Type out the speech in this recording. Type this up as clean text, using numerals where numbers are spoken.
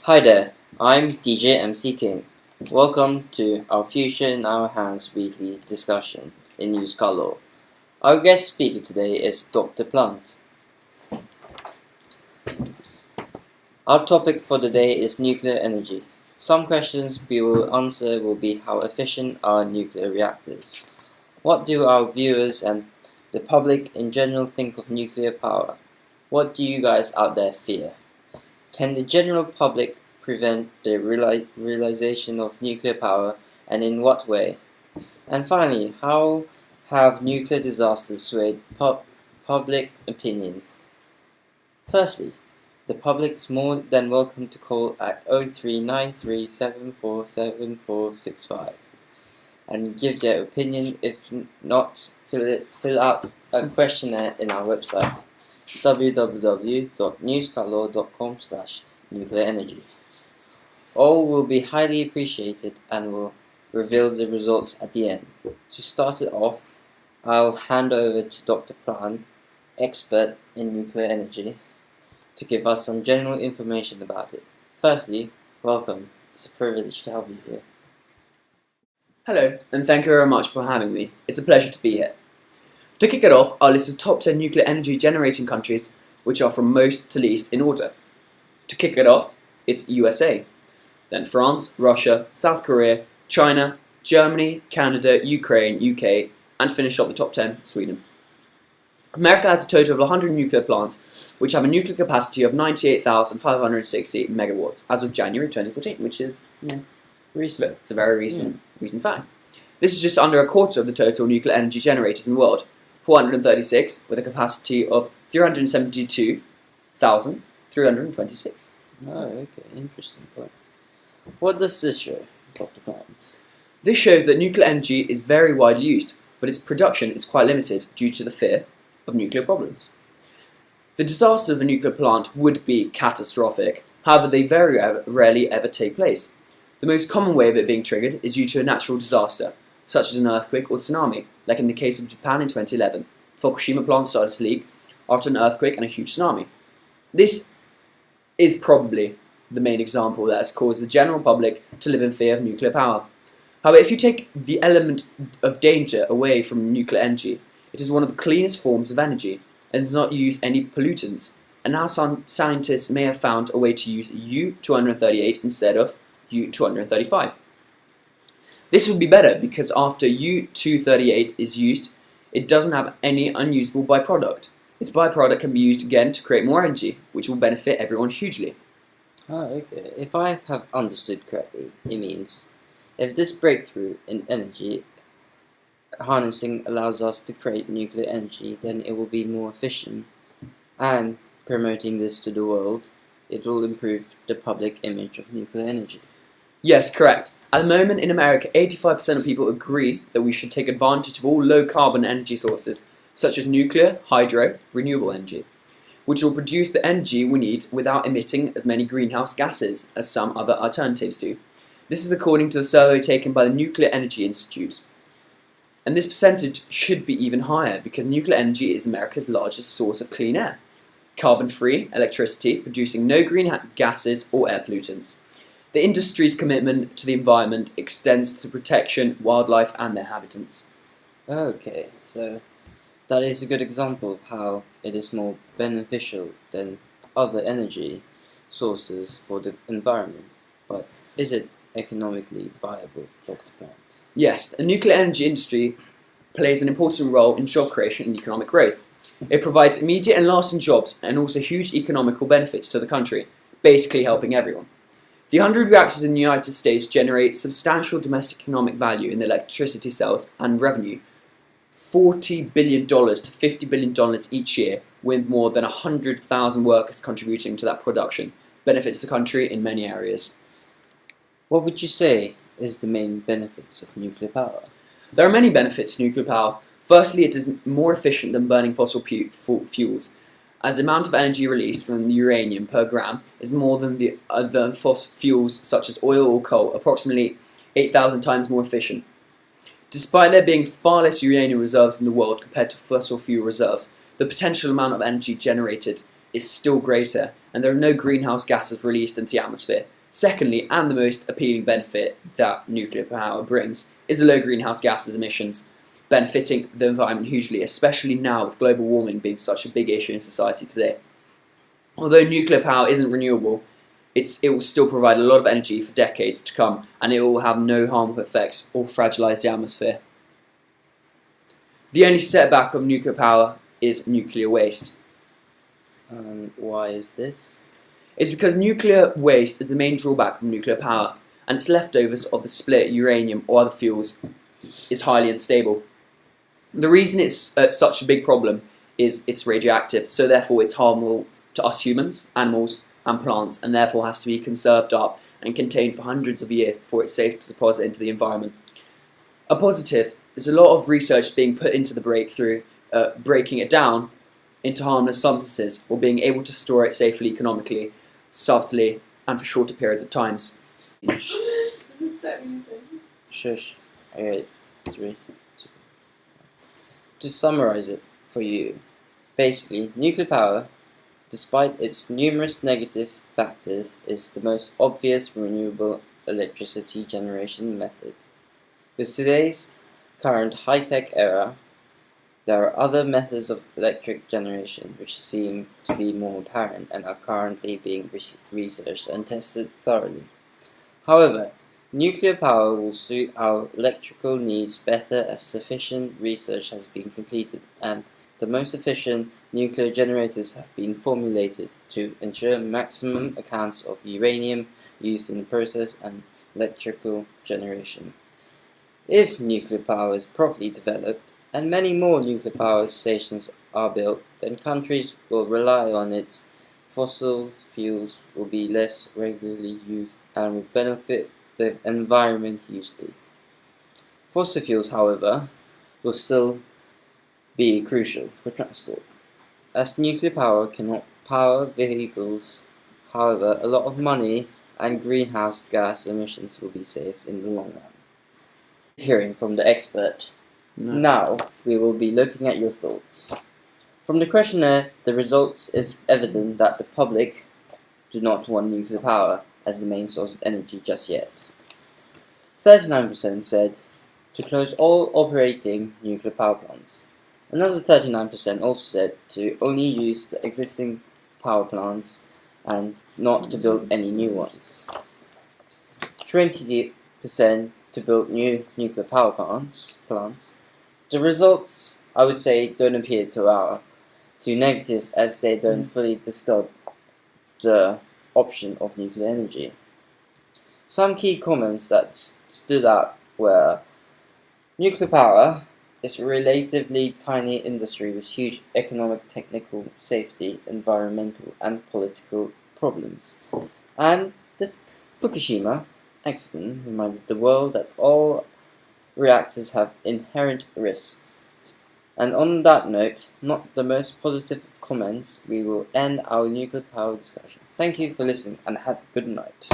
Hi there, I'm DJ MC King. Welcome to our Future in Our Hands weekly discussion in Newscast. Our guest speaker today is Dr. Plant. Our topic for the day is nuclear energy. Some questions we will answer will be how efficient are nuclear reactors? What do our viewers and the public in general think of nuclear power? What do you guys out there fear? Can the general public prevent the realization of nuclear power, and in what way? And finally, how have nuclear disasters swayed public opinion? Firstly, the public is more than welcome to call at 0393747465 and give their opinion. If not, fill out a questionnaire in our website www.newscast.com/nuclearenergy. All will be highly appreciated and will reveal the results at the end. To start it off, I'll hand over to Dr. Plant, expert in nuclear energy, to give us some general information about it. Firstly, welcome. It's a privilege to have you here. Hello, and thank you very much for having me. It's a pleasure to be here. To kick it off, I'll list the top 10 nuclear energy generating countries, which are from most to least in order. To kick it off, it's USA, then France, Russia, South Korea, China, Germany, Canada, Ukraine, UK, and to finish up the top 10, Sweden. America has a total of 100 nuclear plants, which have a nuclear capacity of 98,560 megawatts as of January 2014, which is recent. It's a very recent fact. This is just under a quarter of the total nuclear energy generators in the world, 436, with a capacity of 372,326. Oh, okay, interesting point. What does this show, Dr. Plant? This shows that nuclear energy is very widely used, but its production is quite limited due to the fear of nuclear problems. The disaster of a nuclear plant would be catastrophic, however they very rarely ever take place. The most common way of it being triggered is due to a natural disaster, such as an earthquake or tsunami, like in the case of Japan in 2011. The Fukushima plant started to leak after an earthquake and a huge tsunami. This is probably the main example that has caused the general public to live in fear of nuclear power. However, if you take the element of danger away from nuclear energy, it is one of the cleanest forms of energy and does not use any pollutants, and now some scientists may have found a way to use U-238 instead of U-235. This would be better because after U-238 is used, it doesn't have any unusable byproduct. Its byproduct can be used again to create more energy, which will benefit everyone hugely. Oh, okay. If I have understood correctly, it means if this breakthrough in energy harnessing allows us to create nuclear energy, then it will be more efficient, and promoting this to the world, it will improve the public image of nuclear energy. Yes, correct. At the moment in America, 85% of people agree that we should take advantage of all low-carbon energy sources, such as nuclear, hydro, renewable energy, which will produce the energy we need without emitting as many greenhouse gases as some other alternatives do. This is according to the survey taken by the Nuclear Energy Institute. And this percentage should be even higher because nuclear energy is America's largest source of clean air. Carbon-free electricity producing no greenhouse gases or air pollutants. The industry's commitment to the environment extends to protection, wildlife and their habitats. Okay, so that is a good example of how it is more beneficial than other energy sources for the environment. But is it economically viable, Dr. Plant? Yes, the nuclear energy industry plays an important role in job creation and economic growth. It provides immediate and lasting jobs and also huge economical benefits to the country, basically helping everyone. The 100 reactors in the United States generate substantial domestic economic value in the electricity sales and revenue, $40 billion to $50 billion each year, with more than 100,000 workers contributing to that production, benefits the country in many areas. What would you say is the main benefits of nuclear power? There are many benefits to nuclear power. Firstly, it is more efficient than burning fossil fuels, as the amount of energy released from the uranium per gram is more than the other fossil fuels such as oil or coal, approximately 8,000 times more efficient. Despite there being far less uranium reserves in the world compared to fossil fuel reserves, the potential amount of energy generated is still greater, and there are no greenhouse gases released into the atmosphere, Secondly, and the most appealing benefit that nuclear power brings, is the low greenhouse gases emissions, benefiting the environment hugely, especially now with global warming being such a big issue in society today. Although nuclear power isn't renewable, it will still provide a lot of energy for decades to come, and it will have no harmful effects or fragilise the atmosphere. The only setback of nuclear power is nuclear waste. Why is this? It's because nuclear waste is the main drawback of nuclear power, and its leftovers of the split uranium or other fuels is highly unstable. The reason it's such a big problem is it's radioactive, so therefore it's harmful to us humans, animals and plants, and therefore has to be conserved up and contained for hundreds of years before it's safe to deposit into the environment. A positive is a lot of research being put into the breakthrough, breaking it down into harmless substances or being able to store it safely, economically, subtly, and for shorter periods of times. This is so easy. Shush. Alright, 3, 2. To summarize it for you, basically, nuclear power, despite its numerous negative factors, is the most obvious renewable electricity generation method. With today's current high-tech era, there are other methods of electric generation which seem to be more apparent and are currently being researched and tested thoroughly. However, nuclear power will suit our electrical needs better as sufficient research has been completed and the most efficient nuclear generators have been formulated to ensure maximum accounts of uranium used in the process and electrical generation. If nuclear power is properly developed, and many more nuclear power stations are built, then countries will rely on its fossil fuels will be less regularly used and will benefit the environment hugely. Fossil fuels, however, will still be crucial for transport. As nuclear power cannot power vehicles, however, a lot of money and greenhouse gas emissions will be saved in the long run. Hearing from the expert. No. Now, we will be looking at your thoughts. From the questionnaire, the results is evident that the public do not want nuclear power as the main source of energy just yet. 39% said to close all operating nuclear power plants. Another 39% also said to only use the existing power plants and not to build any new ones. 20% to build new nuclear power plants. The results, I would say, don't appear too negative as they don't fully discard the option of nuclear energy. Some key comments that stood out were nuclear power is a relatively tiny industry with huge economic, technical, safety, environmental and political problems. And the Fukushima accident reminded the world that all reactors have inherent risks. And on that note, not the most positive of comments, we will end our nuclear power discussion. Thank you for listening and have a good night.